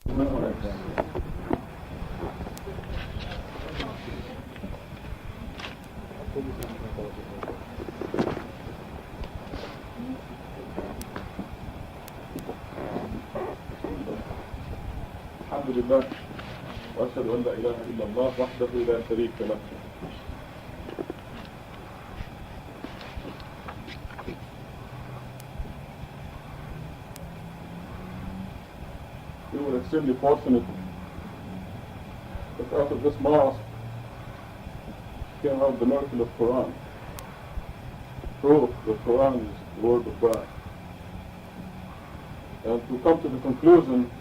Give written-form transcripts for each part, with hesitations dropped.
الحمد لله وأشهد أن لا إله إلا الله وحده لا شريك له. We were extremely fortunate that out of this mosque came out the miracle of Quran. Proof that Quran is the word of God. And to come to the conclusion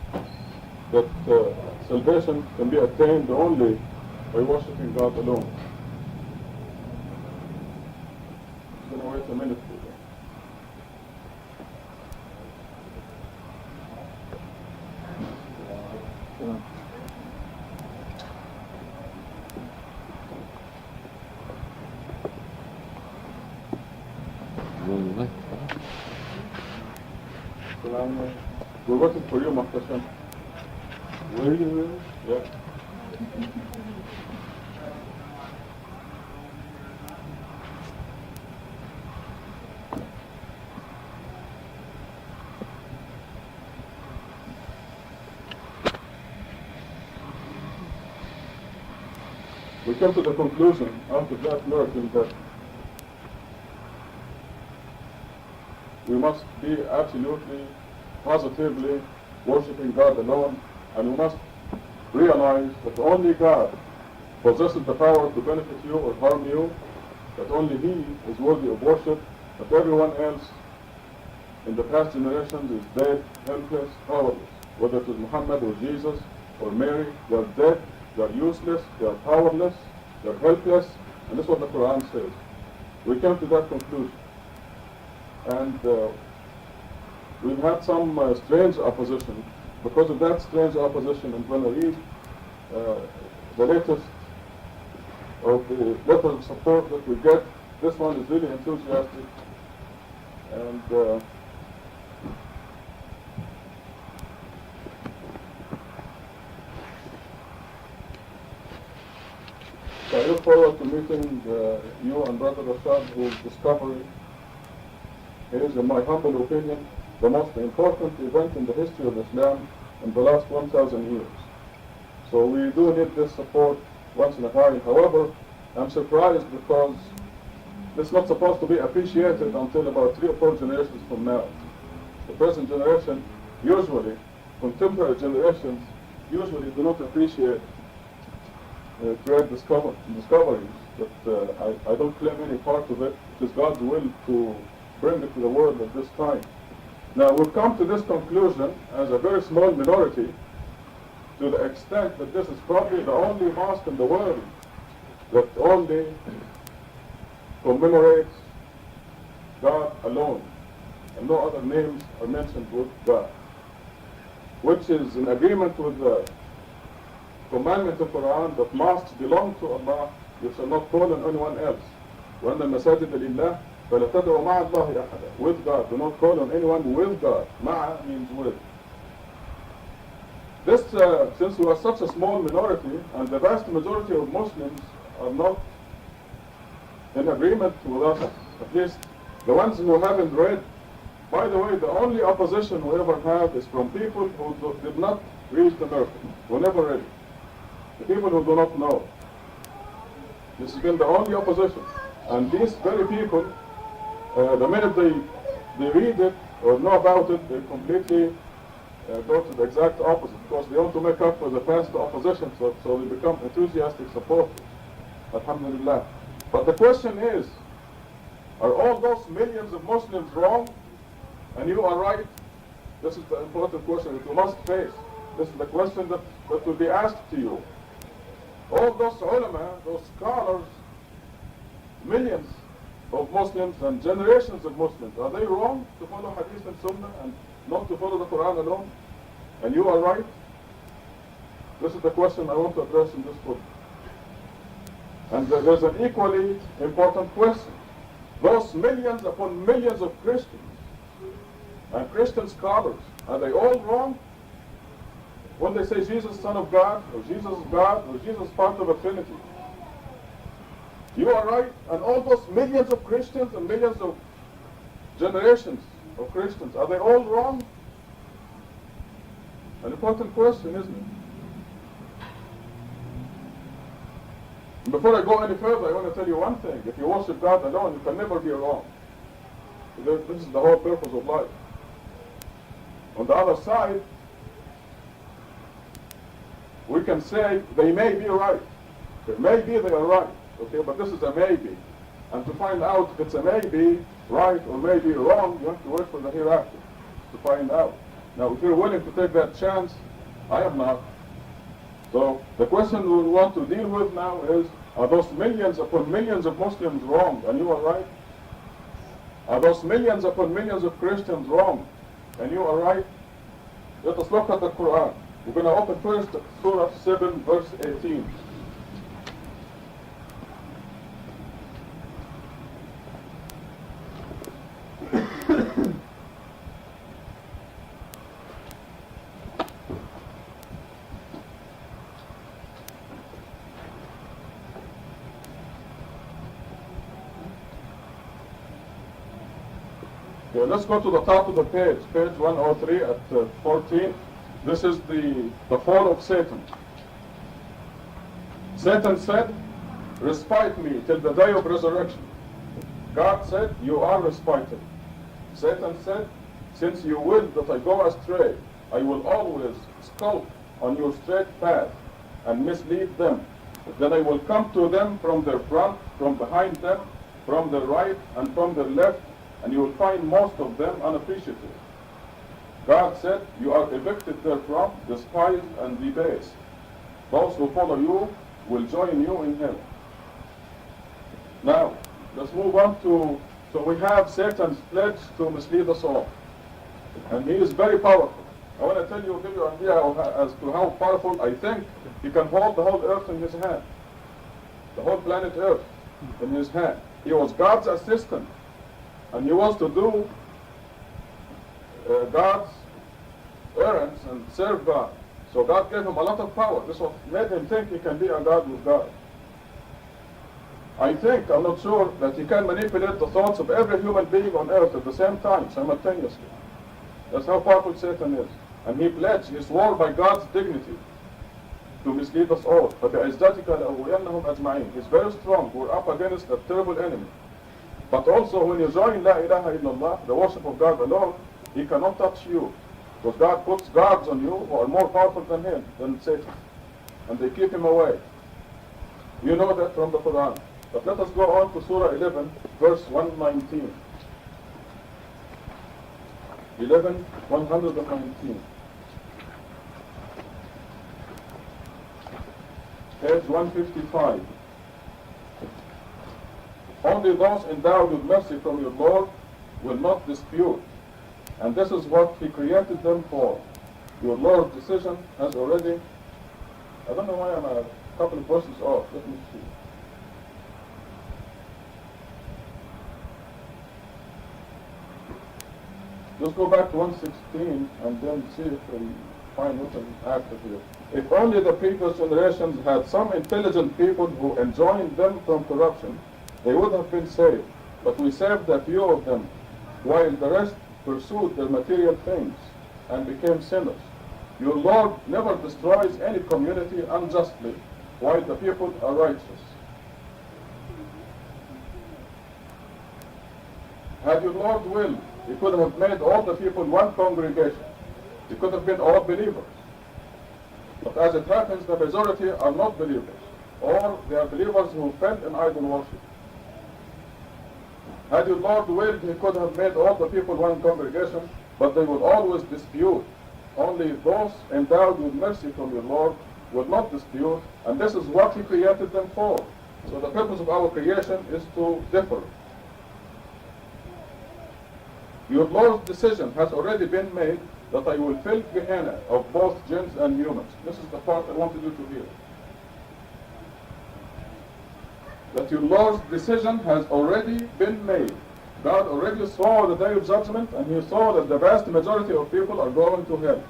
that salvation can be attained only by worshiping God alone. I'm going to wait a minute for that. We're working for you, Mahtashan. Where are you really? Yeah. We came to the conclusion after that miracle that we must be absolutely, positively worshiping God alone, and we must realize that only God possesses the power to benefit you or harm you, that only He is worthy of worship, that everyone else in the past generations is dead, helpless, powerless. Whether it is Muhammad or Jesus or Mary, they are dead, they are useless, they are powerless, they are helpless, and this is what the Quran says. We came to that conclusion. And we've had some strange opposition. Because of that strange opposition, I'm going to read the latest of the letters of support that we get. This one is really enthusiastic. And so I look forward to meeting you and Brother Rashad, whose discovery is, in my humble opinion, the most important event in the history of Islam in the last 1,000 years. So we do need this support once in a while. However, I'm surprised because it's not supposed to be appreciated until about 3 or 4 generations from now. The present generation, usually, contemporary generations, usually do not appreciate great discoveries. But I don't claim any part of it. It is God's will to bring it to the world at this time. Now, we've come to this conclusion as a very small minority, to the extent that this is probably the only mosque in the world that only commemorates God alone, and no other names are mentioned with God, which is in agreement with the commandment of Quran that mosques belong to Allah. You shall not call on anyone else. وَأَنَّ الْمَسَاجِدَ لِلَّهِ فَلَا تَدْعُوا مَعَ اللَّهِ أَحَدًا. With God. Do not call on anyone with God. Ma'a means with. This, since we are such a small minority, and the vast majority of Muslims are not in agreement with us, at least the ones who haven't read. By the way, the only opposition we ever have is from people who did not read the miracle, who never read it. The people who do not know. This has been the only opposition. And these very people, the minute they read it or know about it, they completely go to the exact opposite, because they want to make up for the past opposition, so they become enthusiastic supporters. Alhamdulillah. But the question is, are all those millions of Muslims wrong and you are right? This is the important question that you must face. This is the question that will be asked to you. All those ulama, those scholars, millions of Muslims and generations of Muslims, are they wrong to follow Hadith and Sunnah and not to follow the Quran alone? And you are right? This is the question I want to address in this book. And there's an equally important question. Those millions upon millions of Christians and Christian scholars, are they all wrong? when they say Jesus Son of God, or Jesus is God, or Jesus part of a Trinity. You are right, and all those millions of Christians and millions of generations of Christians, are they all wrong? An important question, isn't it? And before I go any further, I want to tell you one thing. If you worship God alone, you can never be wrong. This is the whole purpose of life. On the other side, we can say they may be right. Maybe they are right, okay, but this is a maybe. And to find out if it's a maybe right or maybe wrong, you have to wait for the hereafter to find out. Now, if you're willing to take that chance, I am not. So the question we want to deal with now is, are those millions upon millions of Muslims wrong and you are right? Are those millions upon millions of Christians wrong and you are right? Let us look at the Quran. We're going to open first Surah 7, verse 18. Okay, let's go to the top of the page, page 103 at 14. This is the fall of Satan. Satan said, respite me till the day of resurrection. God said, you are respited. Satan said, since you will that I go astray, I will always skulk on your straight path and mislead them. Then I will come to them from their front, from behind them, from their right and from their left, and you will find most of them unappreciative. God said, you are evicted therefrom, despised and debased. Those who follow you will join you in hell. Now, let's move on to, so we have Satan's pledge to mislead us all. And he is very powerful. I want to give you an idea as to how powerful. I think he can hold the whole earth in his hand. The whole planet Earth in his hand. He was God's assistant. And he was to do God's errands and serve God. So God gave him a lot of power. This made him think he can be a God with God. I'm not sure, that he can manipulate the thoughts of every human being on earth at the same time, simultaneously. That's how powerful Satan is. And he pledged, he swore by God's dignity to mislead us all. فَبِعِزَّتِكَ لَأُغْوِيَنَّهُمْ أَجْمَعِينَ. He's very strong. We're up against a terrible enemy. But also when you join La ilaha illallah, the worship of God alone, he cannot touch you. Because God puts guards on you who are more powerful than him, than Satan. And they keep him away. You know that from the Quran. But let us go on to Surah 11, verse 119. 119. Page 155. Only those endowed with mercy from your Lord will not dispute. And this is what he created them for. Your Lord's decision has already... I don't know why I'm a couple of verses off. Let me see. Just go back to 116 and then see if we find what after here. If only the previous generations had some intelligent people who enjoined them from corruption, they would have been saved. But we saved a few of them, while the rest pursued their material things and became sinners. Your Lord never destroys any community unjustly, while the people are righteous. Had your Lord willed, he could have made all the people one congregation. He could have been all believers. But as it happens, the majority are not believers, or they are believers who fell in idol worship. Had your Lord willed, he could have made all the people one congregation, but they would always dispute. Only those endowed with mercy from your Lord will not dispute, and this is what he created them for. So the purpose of our creation is to differ. Your Lord's decision has already been made that I will fill Gehenna of both jinns and humans. This is the part I wanted you to hear. That your Lord's decision has already been made. God already saw the day of judgment, and he saw that the vast majority of people are going to hell.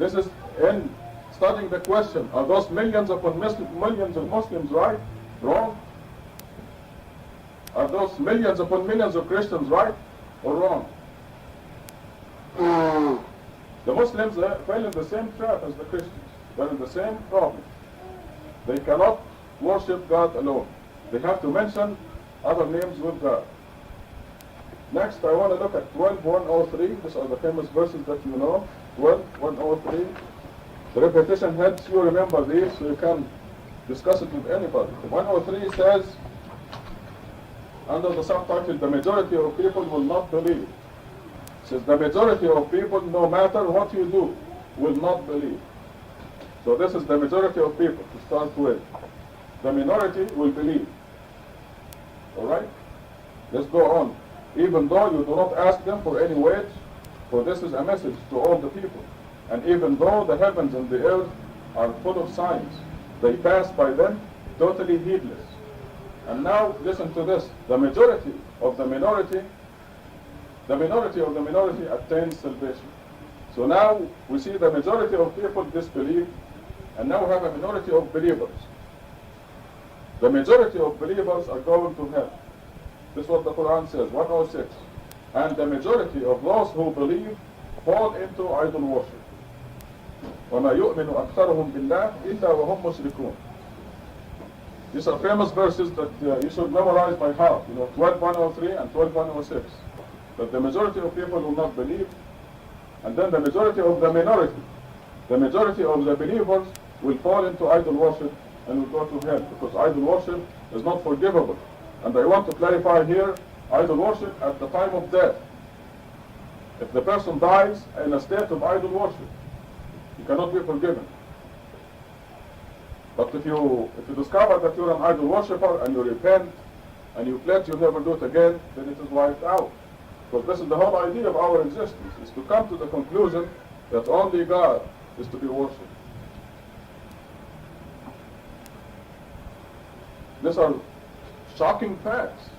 This is in studying the question, are those millions upon millions of Muslims right? Wrong? Are those millions upon millions of Christians right or wrong? The Muslims fell in the same trap as the Christians. They're in the same problem. They cannot worship God alone. They have to mention other names with God. Next, I want to look at 12:103. These are the famous verses that you know. 12:103. The repetition helps you remember these so you can discuss it with anybody. 103 says, under the subtitle, the majority of people will not believe. It says, the majority of people, no matter what you do, will not believe. So this is the majority of people to start with. The minority will believe. Alright? Let's go on. Even though you do not ask them for any wage, for this is a message to all the people. And even though the heavens and the earth are full of signs, they pass by them totally heedless. And now listen to this. The majority of the minority attains salvation. So now we see the majority of people disbelieve, and now we have a minority of believers. The majority of believers are going to hell. This is what the Quran says, 106. And the majority of those who believe fall into idol worship. وَمَا يُؤْمِنُ أَكْثَرُهُمْ بِاللَّهِ إِلَّا وَهُمْ مُشْرِكُونَ. These are famous verses that you should memorize by heart. 12:103 and 12:106. That the majority of people will not believe, and then the majority of the minority, the majority of the believers will fall into idol worship and will go to hell, because idol worship is not forgivable. And I want to clarify here, idol worship at the time of death. If the person dies in a state of idol worship, he cannot be forgiven. But if you discover that you're an idol worshipper and you repent and you pledge you'll never do it again, then it is wiped out. Because this is the whole idea of our existence, is to come to the conclusion that only God is to be worshipped. These are shocking facts.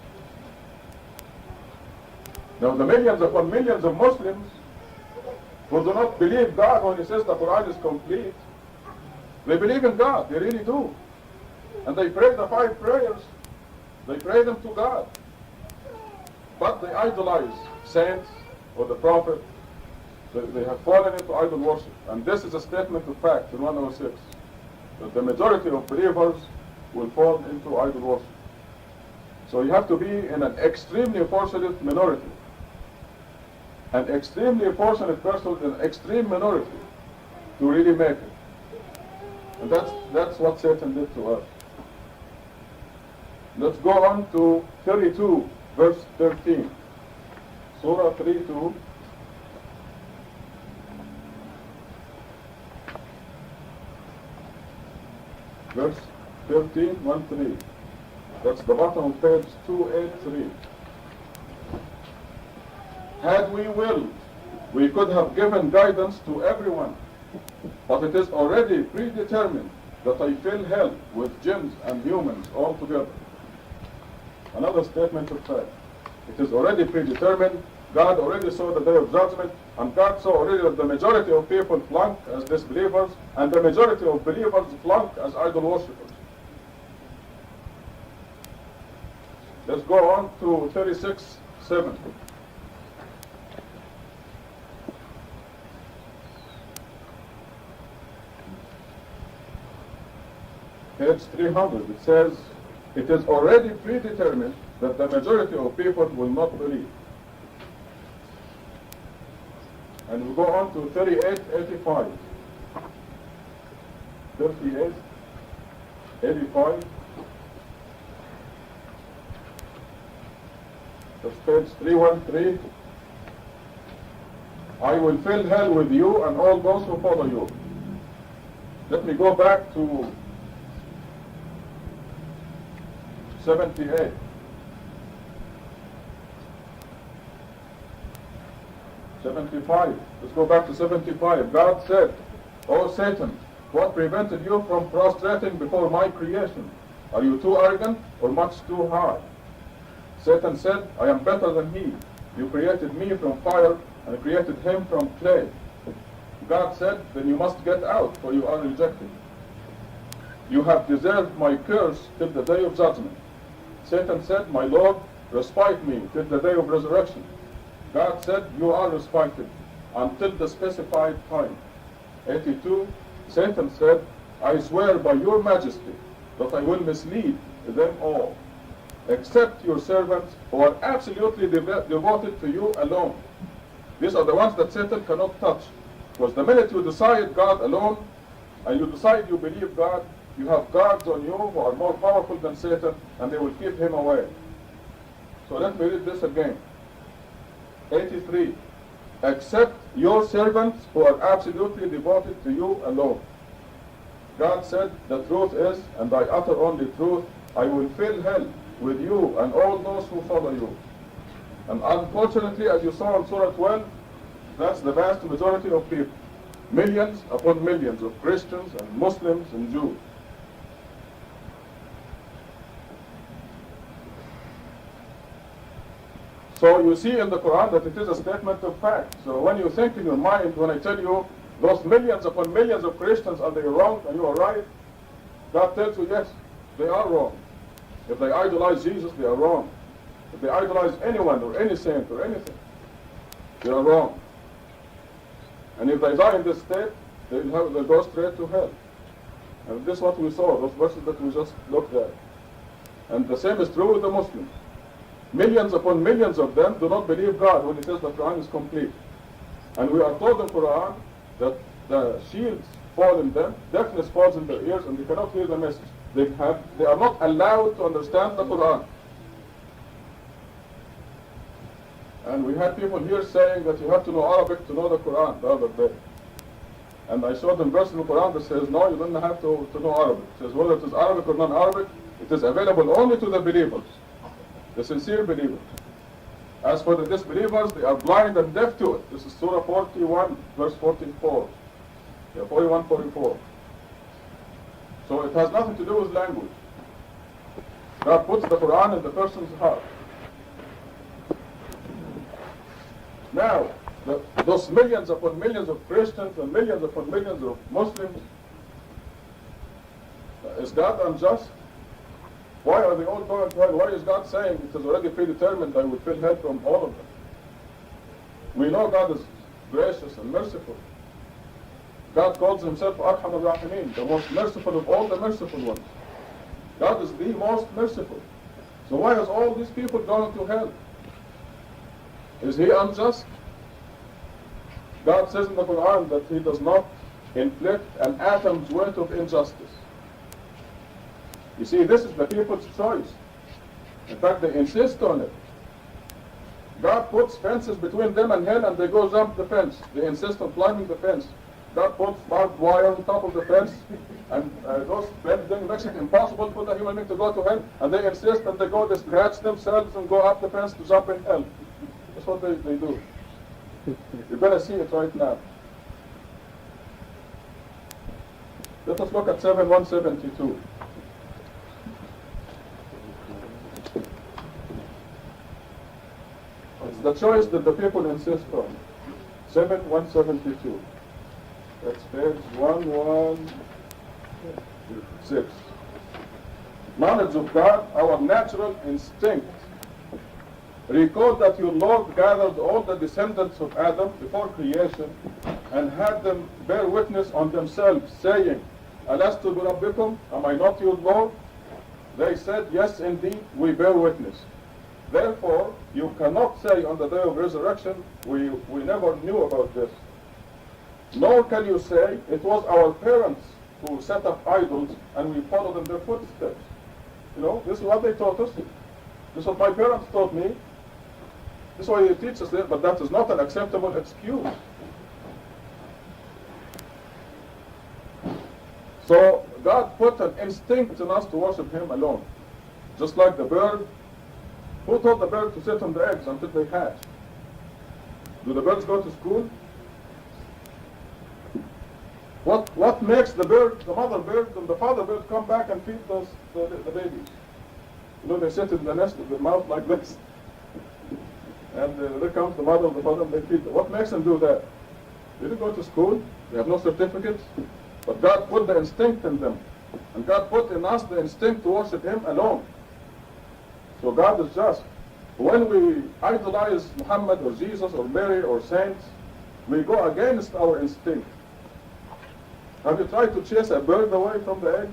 Now the millions upon millions of Muslims who do not believe God when He says the Quran is complete, they believe in God, they really do. And they pray the 5 prayers, they pray them to God. But they idolize saints or the Prophet. They have fallen into idol worship. And this is a statement of fact in 106, that the majority of believers will fall into idol worship. So you have to be in an extremely fortunate minority. An extremely fortunate person in an extreme minority to really make it. And that's what Satan did to us. Let's go on to 32, verse 13. Surah 32. Verse 13, 1-3. That's the bottom of page 283. Had we willed, we could have given guidance to everyone, but it is already predetermined that I fill hell with jinns and humans all together. Another statement of fact. It is already predetermined. God already saw the day of judgment, and God saw already that the majority of people flunk as disbelievers, and the majority of believers flunk as idol worshippers. Let's go on to 36:7. Page 300, it says, it is already predetermined that the majority of people will not believe. And we go on to 38:85. 38:85. That's page 313. I will fill hell with you and all those who follow you. Let me go back to 78. 75. Let's go back to 75. God said, O Satan, what prevented you from prostrating before my creation? Are you too arrogant or much too high? Satan said, I am better than he. You created me from fire and created him from clay. God said, then you must get out, for you are rejected. You have deserved my curse till the day of judgment. Satan said, my Lord, respite me till the day of resurrection. God said, you are respited until the specified time. 82, Satan said, I swear by your majesty that I will mislead them all, except your servants who are absolutely devoted to you alone. These are the ones that Satan cannot touch. Because the minute you decide God alone, and you decide you believe God, you have guards on you who are more powerful than Satan, and they will keep him away. So let me read this again. 83. Except your servants who are absolutely devoted to you alone. God said, the truth is, and I utter only truth, I will fill hell with you and all those who follow you. And unfortunately, as you saw in Surah 12, that's the vast majority of people. Millions upon millions of Christians and Muslims and Jews. So you see in the Quran that it is a statement of fact. So when you think in your mind, when I tell you those millions upon millions of Christians, are they wrong and you are right? God tells you, yes, they are wrong. If they idolize Jesus, they are wrong. If they idolize anyone or any saint or anything, they are wrong. And if they die in this state, they'll go straight to hell. And this is what we saw, those verses that we just looked at. And the same is true with the Muslims. Millions upon millions of them do not believe God when He says the Quran is complete. And we are told in the Quran that the shields fall in them, deafness falls in their ears, and they cannot hear the message. They are not allowed to understand the Quran. And we had people here saying that you have to know Arabic to know the Quran the other day. And I showed them verse in the Quran that says, no, you don't have to know Arabic. It says whether it is Arabic or non-Arabic, it is available only to the believers, the sincere believers. As for the disbelievers, they are blind and deaf to it. This is Surah 41, verse 44. Yeah, 41, 44. So it has nothing to do with language. God puts the Quran in the person's heart. Now, those millions upon millions of Christians and millions upon millions of Muslims, is God unjust? Why are they all going to hell? Why is God saying it is already predetermined I will fill hell from all of them? We know God is gracious and merciful. God calls Himself Arham al-Rahimin, the most merciful of all the merciful ones. God is the most merciful. So why is all these people going to hell? Is He unjust? God says in the Quran that He does not inflict an atom's worth of injustice. You see, this is the people's choice. In fact, they insist on it. God puts fences between them and hell, and they go jump the fence. They insist on climbing the fence. God puts barbed wire on top of the fence, and those things makes it impossible for the human being to go to hell, and they insist, and they go, they scratch themselves and go up the fence to jump in hell. That's what they do. You're going to see it right now. Let us look at 7:172. It's the choice that the people insist on. 7:172. That's page 116. Knowledge of God, our natural instinct. Record that your Lord gathered all the descendants of Adam before creation and had them bear witness on themselves, saying, Alastu bi Rabbikum, am I not your Lord? They said, yes, indeed, we bear witness. Therefore, you cannot say on the day of resurrection, we never knew about this. Nor can you say, it was our parents who set up idols and we followed in their footsteps. You know, this is what they taught us. This is what my parents taught me. This is why they teach us this, but that is not an acceptable excuse. So God put an instinct in us to worship Him alone. Just like the bird. Who taught the bird to sit on the eggs until they hatch? Do the birds go to school? What makes the bird, the mother bird, and the father bird come back and feed the babies? You know, they sit in the nest with their mouth like this. And there comes the mother and the father and they feed them. What makes them do that? They didn't go to school. They have no certificates. But God put the instinct in them. And God put in us the instinct to worship Him alone. So God is just. When we idolize Muhammad or Jesus or Mary or saints, we go against our instinct. Have you tried to chase a bird away from the egg?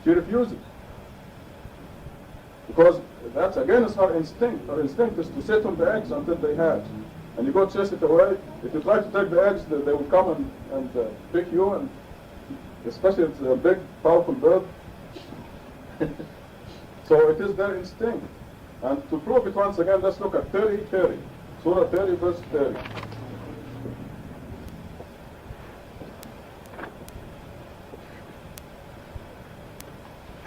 She refuses. Because that's against her instinct. Her instinct is to sit on the eggs until they hatch. And you go chase it away. If you try to take the eggs, they will come and pick you, and especially if it's a big, powerful bird. So it is their instinct. And to prove it once again, let's look at 30:30. Surah 30, verse 30.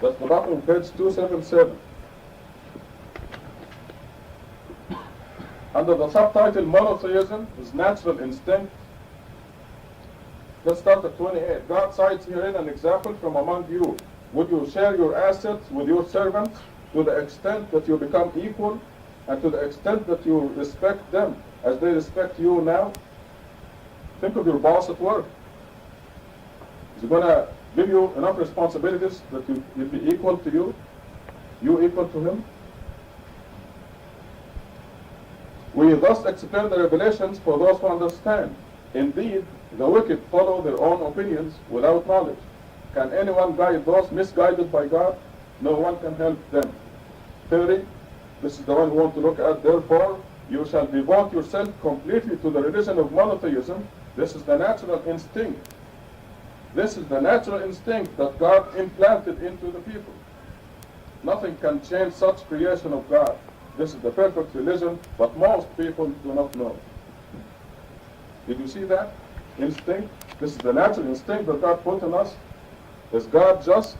That's the bottom of page 277. Under the subtitle Monotheism is Natural Instinct. Let's start at 28. God cites herein an example from among you. Would you share your assets with your servants to the extent that you become equal and to the extent that you respect them as they respect you now? Think of your boss at work. Is he going to give you enough responsibilities that he'll be equal to you? You equal to him? We thus explain the revelations for those who understand. Indeed, the wicked follow their own opinions without knowledge. Can anyone guide those misguided by God? No one can help them. 30, this is the one we want to look at. Therefore, you shall devote yourself completely to the religion of monotheism. This is the natural instinct. This is the natural instinct that God implanted into the people. Nothing can change such creation of God. This is the perfect religion, but most people do not know. Did you see that? Instinct. This is the natural instinct that God put in us. Is God just?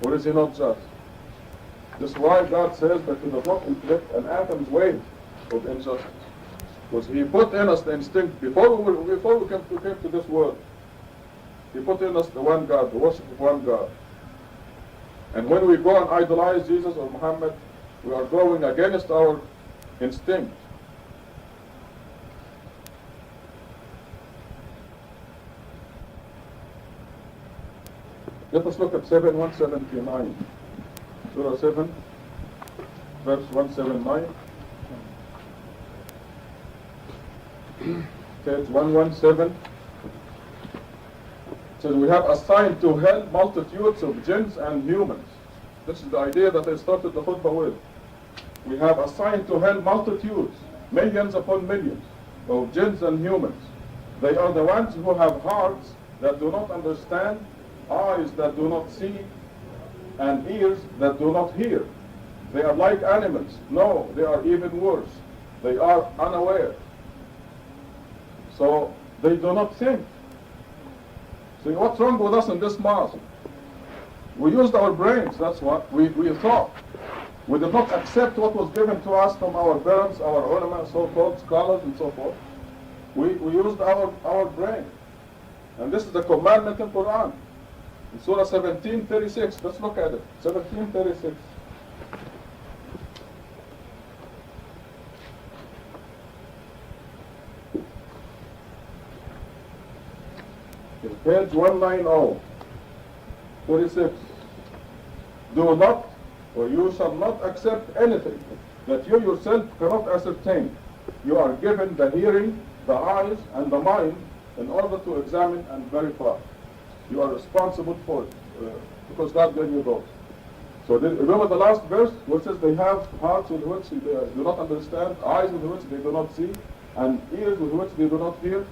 Or is He not just? This is why God says that He does not inflict an atom's weight of injustice. Because He put in us the instinct before we came to this world. He put in us the one God, the worship of one God. And when we go and idolize Jesus or Muhammad, we are going against our instinct. Let us look at 179. Surah 7, verse 179. Page 117. It says, we have assigned to hell multitudes of jinns and humans. This is the idea that I started the khutbah with. We have assigned to hell multitudes, millions upon millions, of jinns and humans. They are the ones who have hearts that do not understand, eyes that do not see, and ears that do not hear. They are like animals. No, they are even worse. They are unaware. So they do not think. See, what's wrong with us in this mosque? We used our brains, that's what. We thought. We did not accept what was given to us from our parents, our ulama, so-called scholars and so forth. We used our brain. And this is the commandment in Quran. In Surah 17:36, let's look at it. 17:36. Page 190. 36. Do not, or you shall not accept anything that you yourself cannot ascertain. You are given the hearing, the eyes, and the mind in order to examine and verify. You are responsible for it, because God gave you those. So remember the last verse, which says they have hearts with which they do not understand, eyes with which they do not see, and ears with which they do not hear.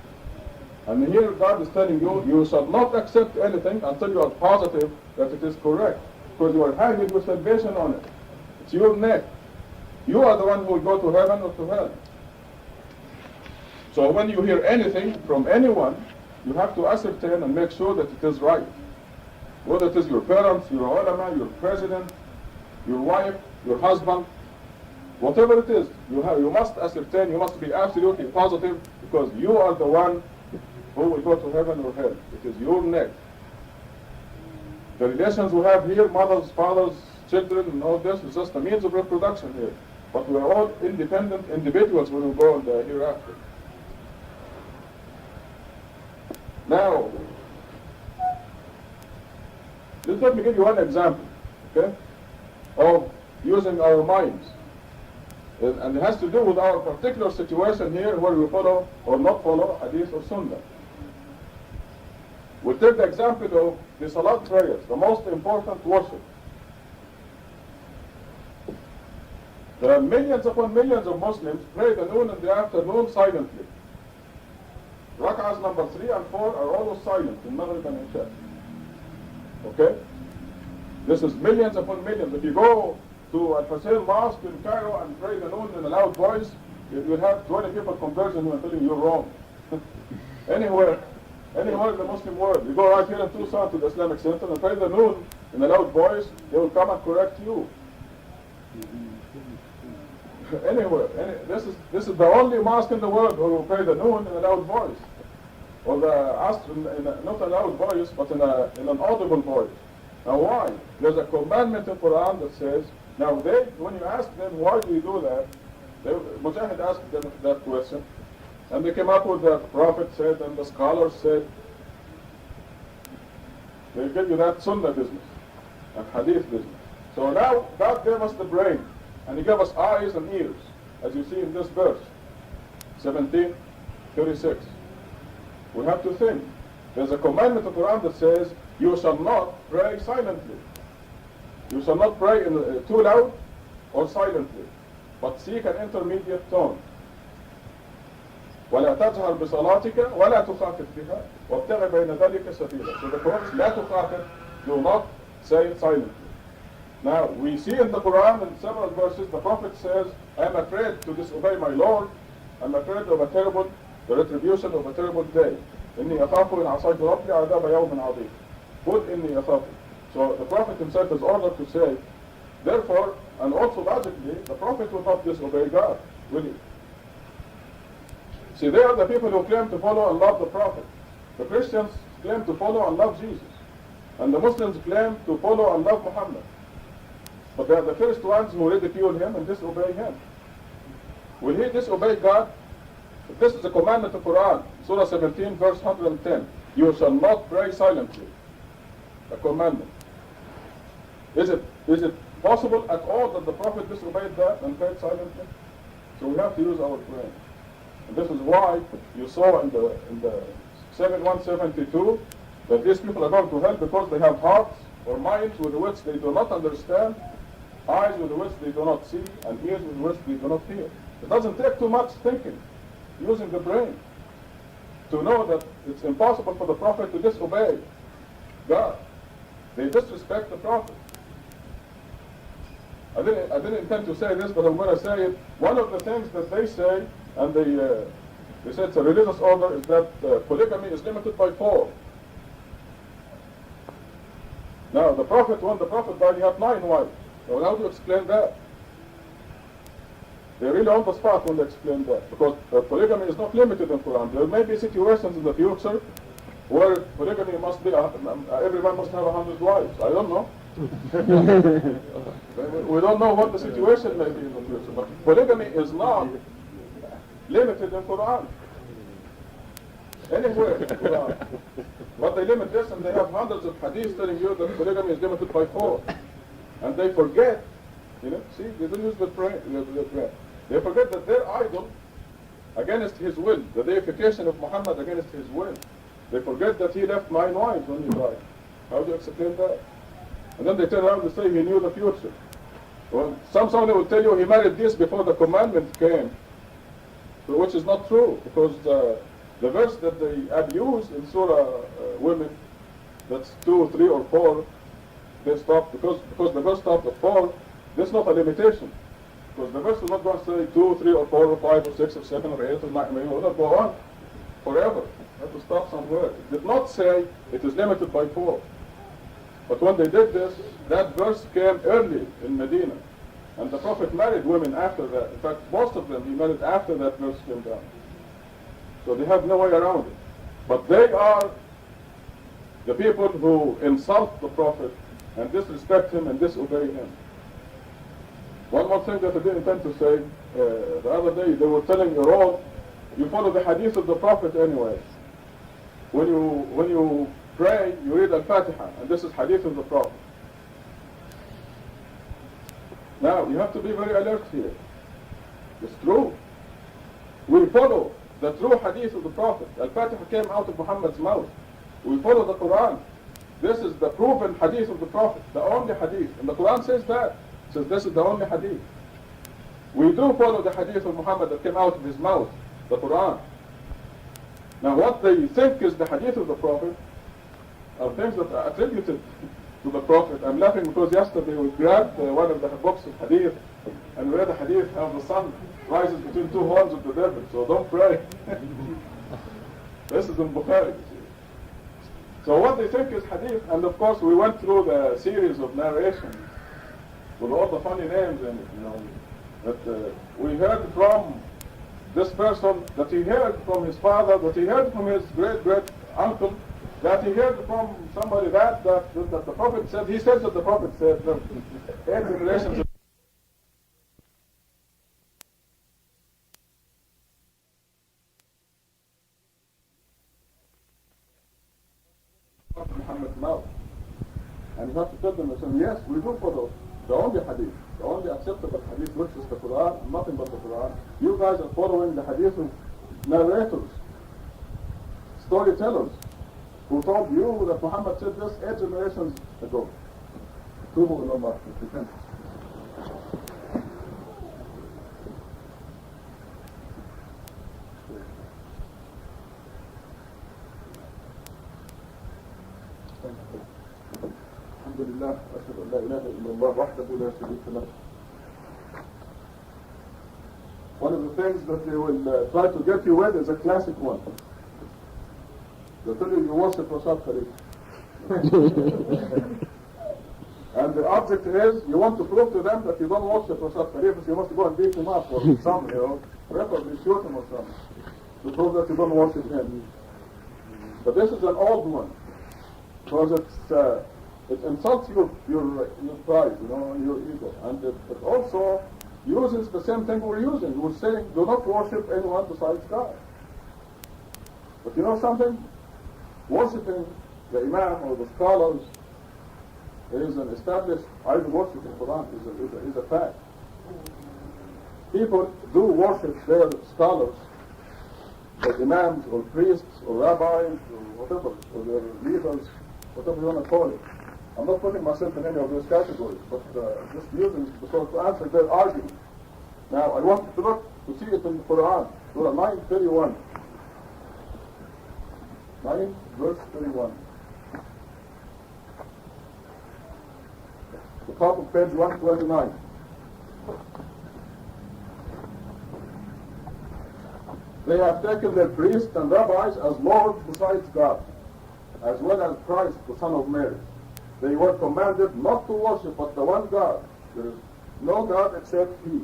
And here God is telling you, you shall not accept anything until you are positive that it is correct, because you are hanging your salvation on it. It's your neck. You are the one who will go to heaven or to hell. So when you hear anything from anyone, you have to ascertain and make sure that it is right. Whether it is your parents, your ulama, your president, your wife, your husband, whatever it is, you must ascertain, you must be absolutely positive, because you are the one who will go to heaven or hell. It is your neck. The relations we have here, mothers, fathers, children, and all this, is just a means of reproduction here. But we are all independent individuals when we go in the hereafter. Now, just let me give you one example, okay, of using our minds. And it has to do with our particular situation here where we follow or not follow hadith or sunnah. We'll take the example of the salat prayers, the most important worship. There are millions upon millions of Muslims pray the noon and the afternoon silently. Rak'ahs number 3 and 4 are always silent in Maghrib and Isha. Okay? This is millions upon millions. If you go to Al-Hussein Mosque in Cairo and pray the noon in a loud voice, you will have 20 people conversion who are telling you you're wrong. Anywhere in the Muslim world. You go right here in Tucson to the Islamic Center and pray the noon in a loud voice, they will come and correct you. Anywhere. This is the only mosque in the world who will pray the noon in a loud voice. Or the Asr not a loud voice, but in an audible voice. Now why? There's a commandment in Quran that says, now when you ask them why do you do that, Mujahid asked them that question, and they came up with the Prophet said and the scholars said. They give you that Sunnah business and Hadith business. So now God gave us the brain, and He gave us eyes and ears, as you see in this verse, 17:36. We have to think. There's a commandment of the Quran that says, you shall not pray silently. You shall not pray too loud or silently, but seek an intermediate tone. ولا تجهر بصلاتك ولا تخافت بها وابتغ بين ذلك سبيلا. So the Quran says, لا تخافت, do not say it silently. Now we see in the Quran in several verses the Prophet says, I am afraid to disobey my Lord. I'm afraid of the retribution of a terrible day. إني أخاف إن عصيت ربي عذاب يوم عظيم. Put إني أخاف. So the Prophet himself is ordered to say, therefore, and also logically, the Prophet will not disobey God, will he? See, they are the people who claim to follow and love the Prophet. The Christians claim to follow and love Jesus. And the Muslims claim to follow and love Muhammad. But they are the first ones who ridicule him and disobey him. Will he disobey God? If this is the commandment of Quran, Surah 17, verse 110. You shall not pray silently. A commandment. Is it possible at all that the Prophet disobeyed that and prayed silently? So we have to use our brain. And this is why you saw in the 7172 that these people are going to hell because they have hearts or minds with which they do not understand, eyes with which they do not see, and ears with which they do not hear. It doesn't take too much thinking, using the brain, to know that it's impossible for the Prophet to disobey God. They disrespect the Prophet. I didn't intend to say this, but I'm going to say it. One of the things that they say, and they said it's a religious order, is that polygamy is limited by 4. Now, when the Prophet died, he had 9 wives. So how do you explain that? They're really on the spot when they explain that, because polygamy is not limited in Quran. There may be situations in the future where polygamy must be, every man must have 100 wives. I don't know. We don't know what the situation may be in the future, but polygamy is not limited in Quran. Anywhere in Quran. But they limit this, and they have hundreds of hadiths telling you that polygamy is limited by 4. And they forget, see, they don't use the brain. They forget that their idol, against his will, the deification of Muhammad against his will, they forget that he left 9 wives when he died. How do you explain that? And then they turn around and say he knew the future. Well, somebody will tell you he married this before the commandment came, which is not true, because the verse that they abuse in Surah Women, that's 2, 3, or 4, they stop, because the verse stopped at 4, there's not a limitation. Because the verse is not going to say 2, 3, or 4, or 5, or 6, or 7, or 8, or 9, it will not go on forever. You have to stop somewhere. It did not say it is limited by 4. But when they did this, that verse came early in Medina. And the Prophet married women after that. In fact, most of them he married after that verse came down. So they have no way around it. But they are the people who insult the Prophet and disrespect him and disobey him. One more thing that I didn't intend to say, the other day they were telling Iran, you follow the hadith of the Prophet anyway. When you pray, you read Al-Fatiha, and this is hadith of the Prophet. Now, you have to be very alert here. It's true. We follow the true hadith of the Prophet. Al-Fatiha came out of Muhammad's mouth. We follow the Quran. This is the proven hadith of the Prophet, the only hadith. And the Quran says that. It says this is the only hadith. We do follow the hadith of Muhammad that came out of his mouth, the Quran. Now what they think is the hadith of the Prophet are things that are attributed to the Prophet. I'm laughing because yesterday we grabbed one of the books of hadith and we read a hadith how the sun rises between two horns of the devil, so don't pray. This is in Bukhari. So what they think is hadith, and of course we went through the series of narrations with all the funny names in it, you know, that we heard from this person, that he heard from his father, that he heard from his great uncle, that he heard from somebody that the Prophet said, he says that the Prophet said, 8 generations of Muhammad's mouth. And you have to tell them, yes, we do follow the only hadith, the only acceptable hadith, which is the Quran, and nothing but the Quran. You guys are following the hadith of narrators, storytellers, who told you that Muhammad said this 8 generations ago. Tubu ila Allah, repent. الحمد لله أشهد أن لا إله إلا الله وحده لا شريك له. One of the things that they will try to get you with is a classic one. They'll tell you worship Rashad Khalif. And the object is, you want to prove to them that you don't worship Rashad Khalif, so you must go and beat him up or something, you know, preferably shoot him or something, to prove that you don't worship him. But this is an old one, because it insults your pride, you know, your ego, and it also uses the same thing we're using. We're saying, do not worship anyone besides God. But you know something? Worshipping the Imam or the scholars is an established, either worshiping Quran is a fact. People do worship their scholars, or imams, or priests, or rabbis, or whatever, or their leaders, whatever you want to call it. I'm not putting myself in any of those categories, but just using because to answer their argument. Now, I want you to look to see it in the Quran, Surah 9:31. 9 verse 31. The top of page 129. They have taken their priests and rabbis as lords besides God, as well as Christ, the Son of Mary. They were commanded not to worship but the one God. There is no God except He,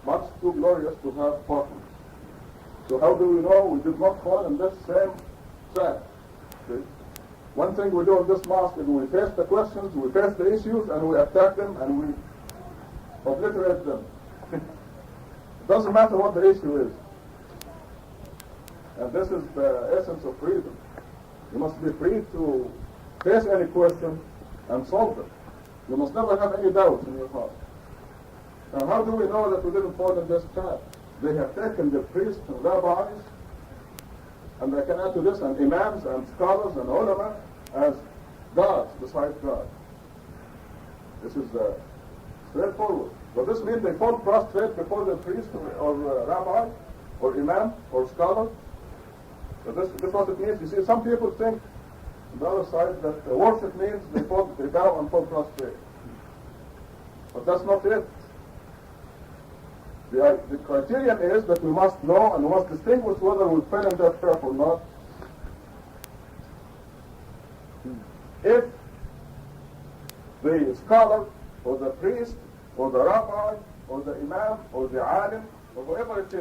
much too glorious to have partners. So how do we know we did not fall in this same trap? See? One thing we do in this mosque is we face the questions, we face the issues, and we attack them, and we obliterate them. It doesn't matter what the issue is. And this is the essence of freedom. You must be free to face any question and solve it. You must never have any doubts in your heart. Now, how do we know that we didn't fall in this trap? They have taken the priests and rabbis, and I can add to this, and imams and scholars and ulama as gods besides God. This is straightforward. Does this mean they fall prostrate before the priest or rabbi or imam or scholar? So this is what it means. You see, some people think on the other side that worship means they bow and fall prostrate. But that's not it. The criterion is that we must know and we must distinguish whether we fell in that trap or not. If the scholar or the priest or the rabbi or the imam or the alim or whoever it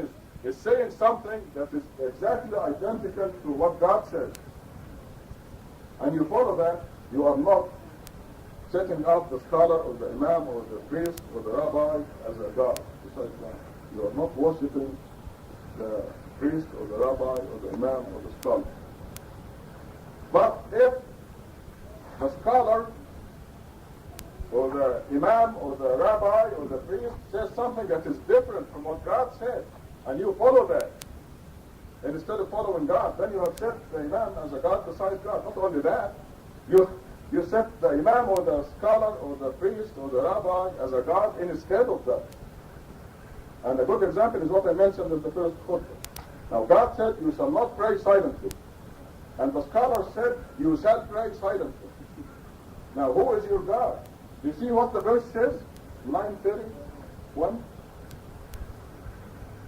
is saying something that is exactly identical to what God says, and you follow that, you are not setting up the scholar or the imam or the priest or the rabbi as a god besides God. You are not worshipping the priest or the rabbi or the imam or the scholar. But if the scholar or the imam or the rabbi or the priest says something that is different from what God said, and you follow that, and instead of following God, then you have set the imam as a god besides God. Not only that, you set the imam or the scholar or the priest or the rabbi as a god instead of God. And a good example is what I mentioned in the first khutbah. Now God said, you shall not pray silently. And the scholar said, you shall pray silently. Now who is your God? Do you see what the verse says? 9:31.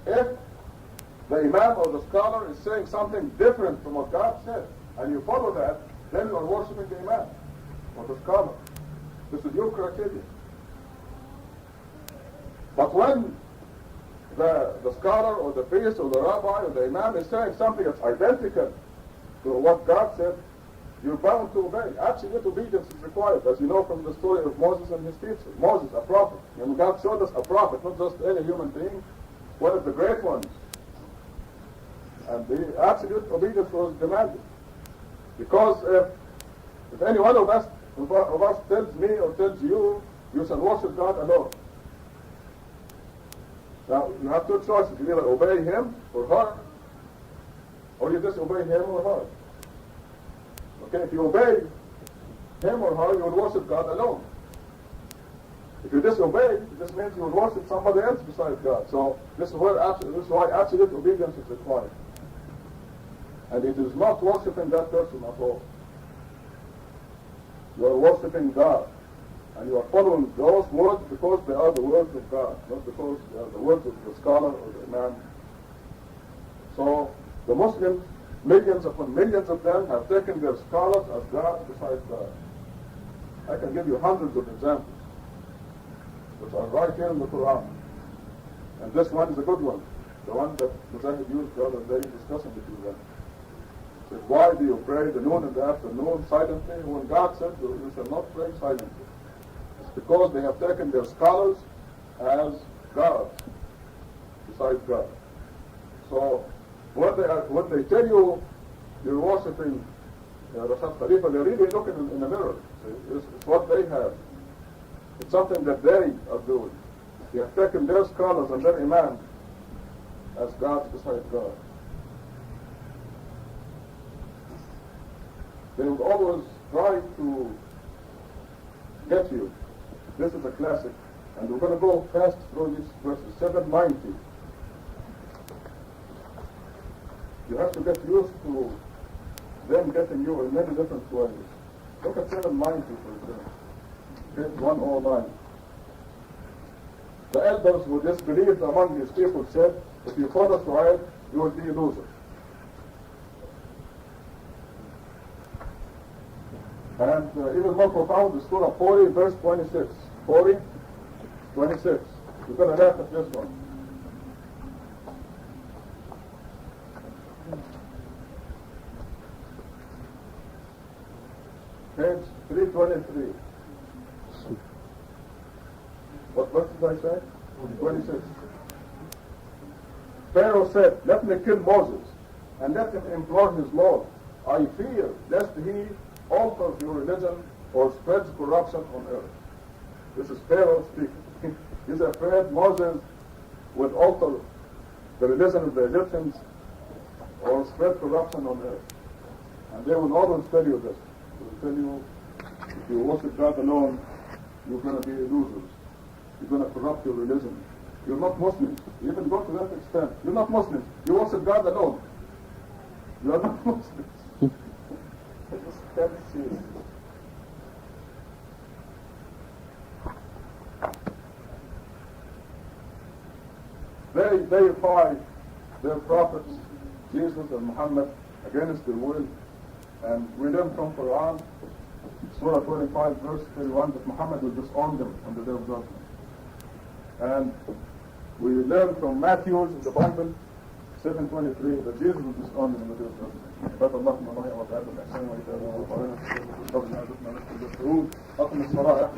If the imam or the scholar is saying something different from what God said, and you follow that, then you are worshiping the imam or the scholar. This is your criteria. But when the scholar or the priest or the rabbi or the imam is saying something that's identical to what God said, you're bound to obey. Absolute obedience is required, as you know from the story of Moses and his teacher. Moses, a prophet. And God showed us a prophet, not just any human being, one of the great ones. And the absolute obedience was demanded. Because if any one of us tells me or tells you, you shall worship God alone. Now, you have two choices. You either obey him or her, or you disobey him or her. Okay, if you obey him or her, you will worship God alone. If you disobey, this means you will worship somebody else besides God. So this is why absolute obedience is required. And it is not worshiping that person at all. You are worshiping God. And you are following those words because they are the words of God, not because they are the words of the scholar or the imam. So the Muslims, millions upon millions of them, have taken their scholars as God besides God. I can give you hundreds of examples, which are right here in the Quran. And this one is a good one, the one that Mujahid used the other day discussing with you then. Said, why do you pray the noon and the afternoon silently when God said you shall not pray silently? It's because they have taken their scholars as gods besides God. So when they tell you you're worshiping Rashad Khalifa, they're really looking in the mirror. It's what they have. It's something that they are doing. They have taken their scholars and their imams as gods besides God. They will always try to get you. This is a classic. And we're going to go fast through these verses. 790. You have to get used to them getting you in many different ways. Look at 790 for example. Page 109. The elders who disbelieved among his people said, if you follow Shu'aib, you will be a loser. And even more profound is Surah 40, verse 26. 40, 26. You're going to laugh at this one. Page 323. What verse did I say? 26. Pharaoh said, let me kill Moses, and let him implore his Lord. I fear lest he alters your religion or spreads corruption on earth. This is Pharaoh speaking. He's afraid Moses would alter the religion of the Egyptians or spread corruption on earth. And they will always tell you this. They will tell you, if you worship God alone, you're going to be losers. You're going to corrupt your religion. You're not Muslims. You even go to that extent. You're not Muslims. You worship God alone. You are not Muslims. That's serious. They deify their prophets, Jesus and Muhammad, against their will. And we learn from Quran, Surah 25, verse 31, that Muhammad will disown them on the day of judgment. And we learn from Matthew in the Bible, 723 that Jesus was disowned in the middle of the عباد الله من الله وبعد الإحسان وإيتاء ذي القربى ربنا ارزقنا رزق الدخول أقم الصلاة